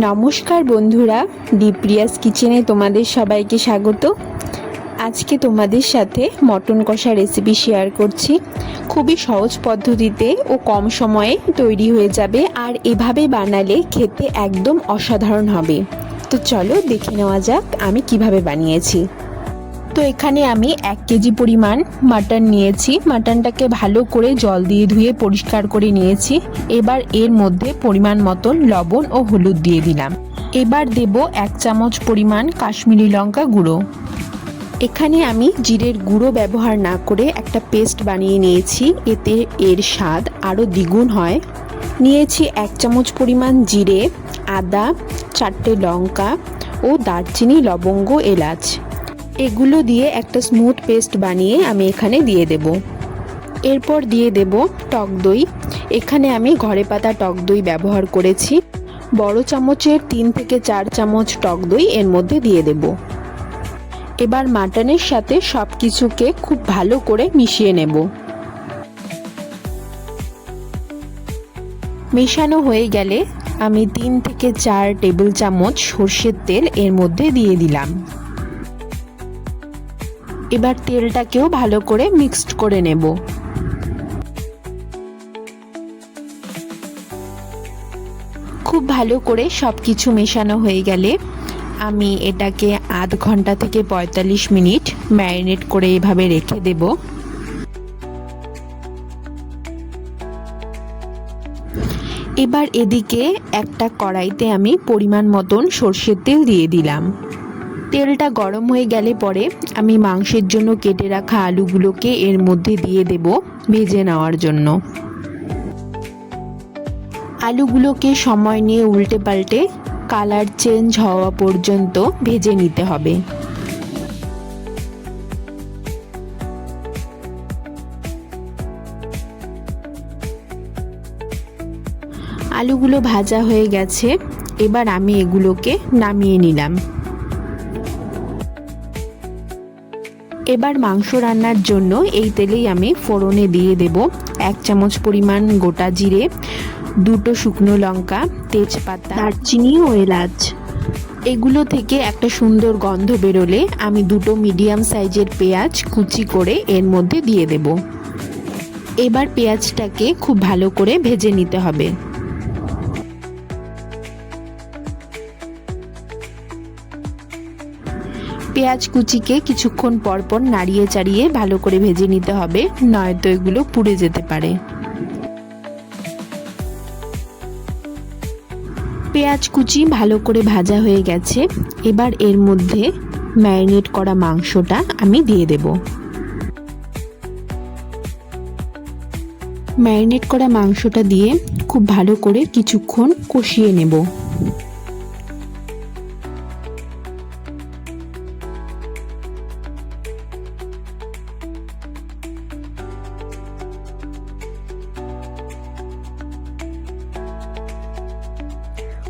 নমস্কার বন্ধুরা, দীপ্রিয়াস কিচেনে তোমাদের সবাইকে স্বাগত। আজকে তোমাদের সাথে মটন কষা রেসিপি শেয়ার করছি। খুবই সহজ পদ্ধতিতে ও কম সময়ে তৈরি হয়ে যাবে, আর এভাবে বানালে খেতে একদম অসাধারণ হবে। তো চলো দেখে নেওয়া যাক আমি কিভাবে বানিয়েছি। তো এখানে আমি 1 কেজি পরিমাণ মাটন নিয়েছি। মাটনটাকে ভালো করে জল দিয়ে ধুয়ে পরিষ্কার করে নিয়েছি। এবার এর মধ্যে পরিমাণ মতন লবণ ও হলুদ দিয়ে দিলাম। এবার দেব 1 চামচ পরিমাণ কাশ্মীরি লঙ্কা গুঁড়ো। এখানে আমি জিরের গুঁড়ো ব্যবহার না করে একটা পেস্ট বানিয়ে নিয়েছি, এতে এর স্বাদ আরও দ্বিগুণ হয়। নিয়েছি 1 চামচ পরিমাণ জিরে, আদা, 4টে লঙ্কা ও দারচিনি, লবঙ্গ, এলাচ। এগুলো দিয়ে একটা স্মুথ পেস্ট বানিয়ে আমি এখানে দিয়ে দেব। এরপর দিয়ে দেব টক দই। এখানে আমি ঘরে পাতা টক দই ব্যবহার করেছি। বড় চামচের 3 থেকে 4 চামচ টক দই এর মধ্যে দিয়ে দেব। এবার মাটনের সাথে সব কিছুকে খুব ভালো করে মিশিয়ে নেব। মেশানো হয়ে গেলে আমি 3 থেকে 4 টেবিল চামচ সর্ষের তেল এর মধ্যে দিয়ে দিলাম। এবার তেলটাকেও ভালো করে মিক্সড করে নেব। খুব ভালো করে সব কিছু মেশানো হয়ে গেলে আমি এটাকে আধ ঘন্টা থেকে 45 মিনিট ম্যারিনেট করে এভাবে রেখে দেব। এবার এদিকে একটা কড়াইতে আমি পরিমাণ মতন সর্ষের তেল দিয়ে দিলাম। তেলটা গরম হয়ে গেলে পরে আমি মাংসের জন্য কেটে রাখা আলুগুলোকে এর মধ্যে দিয়ে দেব ভেজে নেওয়ার জন্য। আলুগুলোকে সময় নিয়ে উল্টে পাল্টে কালার চেঞ্জ হওয়া পর্যন্ত ভেজে নিতে হবে। আলুগুলো ভাজা হয়ে গেছে, এবার আমি এগুলোকে নামিয়ে নিলাম। এবার মাংস রান্নার জন্য এই তেলেই আমি ফোড়নে দিয়ে দেব 1 চামচ পরিমাণ গোটা জিরে, 2টো শুকনো লঙ্কা, তেজপাতা, দারচিনি ও এলাচ। এগুলো থেকে একটা সুন্দর গন্ধ বেরোলে আমি 2টো মিডিয়াম সাইজের পেঁয়াজ কুচি করে এর মধ্যে দিয়ে দেব। এবার পেঁয়াজটাকে খুব ভালো করে ভেজে নিতে হবে। পেঁয়াজ কুচিকে কিছুক্ষণ পরপর নাড়িয়ে চাড়িয়ে ভালো করে ভেজে নিতে হবে, নয়তো এগুলো পুড়ে যেতে পারে। পেঁয়াজ কুচি ভালো করে ভাজা হয়ে গেছে, এবার এর মধ্যে ম্যারিনেট করা মাংসটা আমি দিয়ে দেব। ম্যারিনেট করা মাংসটা দিয়ে খুব ভালো করে কিছুক্ষণ কষিয়ে নেব।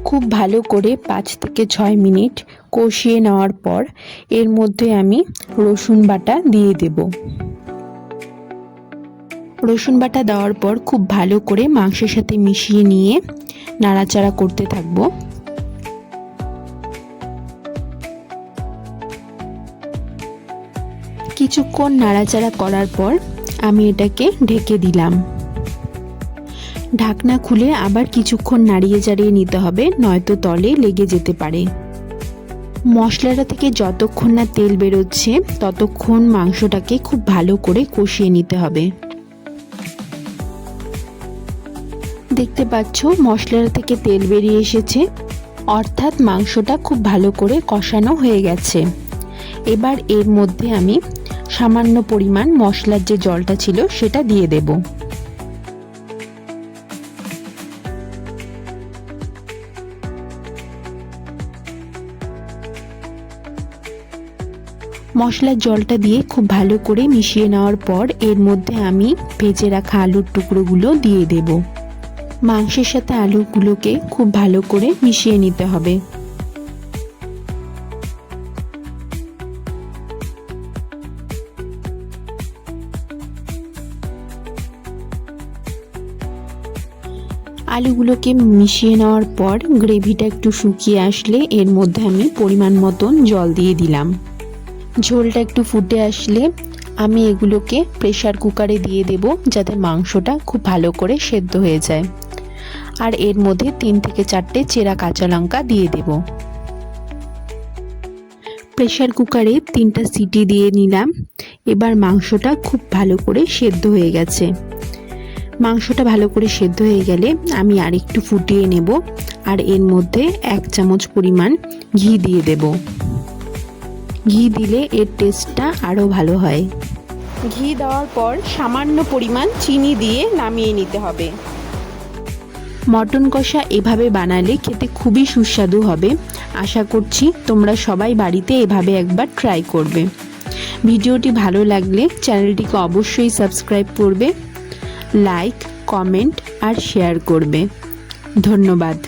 খুব ভালো করে 5 থেকে 6 মিনিট কষিয়ে নেওয়ার পর এর মধ্যে আমি রসুন বাটা দিয়ে দেব। রসুন বাটা দেওয়ার পর খুব ভালো করে মাংসের সাথে মিশিয়ে নিয়ে নাড়াচাড়া করতে থাকব। কিছুক্ষণ নাড়াচাড়া করার পর আমি এটাকে ঢেকে দিলাম। ঢাকনা খুলে আবার কিছুক্ষণ নাড়িয়ে চাড়িয়ে নিতে হবে, নয়তো তলে লেগে যেতে পারে। মশলাটা থেকে যতক্ষণ না তেল বেরোচ্ছে ততক্ষণ মাংসটাকে খুব ভালো করে কষিয়ে নিতে হবে। দেখতে পাচ্ছ মশলাটা থেকে তেল বেরিয়ে এসেছে, অর্থাৎ মাংসটা খুব ভালো করে কষানো হয়ে গেছে। এবার এর মধ্যে আমি সামান্য পরিমাণ মশলার যে জলটা ছিল সেটা দিয়ে দেব। মশলার জলটা দিয়ে খুব ভালো করে মিশিয়ে নেওয়ার পর এর মধ্যে আমি ভেজে রাখা আলুর টুকরোগুলো দিয়ে দেব। মাংসের সাথে আলুগুলোকে খুব ভালো করে মিশিয়ে নিতে হবে। আলুগুলোকে মিশিয়ে নেওয়ার পর গ্রেভিটা একটু শুকিয়ে আসলে এর মধ্যে আমি পরিমাণ মতন জল দিয়ে দিলাম। ঝোলটা একটু ফুটে আসলে আমি এগুলোকে প্রেসার কুকারে দিয়ে দেব, যাতে মাংসটা খুব ভালো করে সেদ্ধ হয়ে যায়। আর এর মধ্যে 3 থেকে 4টে চেরা কাঁচা লঙ্কা দিয়ে দেব। প্রেসার কুকারে 3টা সিটি দিয়ে নিলাম। এবার মাংসটা খুব ভালো করে সেদ্ধ হয়ে গেছে। মাংসটা ভালো করে সেদ্ধ হয়ে গেলে আমি আর একটু ফুটিয়ে নেব, আর এর মধ্যে 1 চামচ পরিমাণ ঘি দিয়ে দেব। ঘি দিলে এর টেস্টটা আরও ভালো হয়। ঘি দেওয়ার পর সামান্য পরিমাণ চিনি দিয়ে নামিয়ে নিতে হবে। মটন কষা এভাবে বানালে খেতে খুবই সুস্বাদু হবে। আশা করছি তোমরা সবাই বাড়িতে এভাবে একবার ট্রাই করবে। ভিডিওটি ভালো লাগলে চ্যানেলটিকে অবশ্যই সাবস্ক্রাইব করবে, লাইক, কমেন্ট আর শেয়ার করবে। ধন্যবাদ।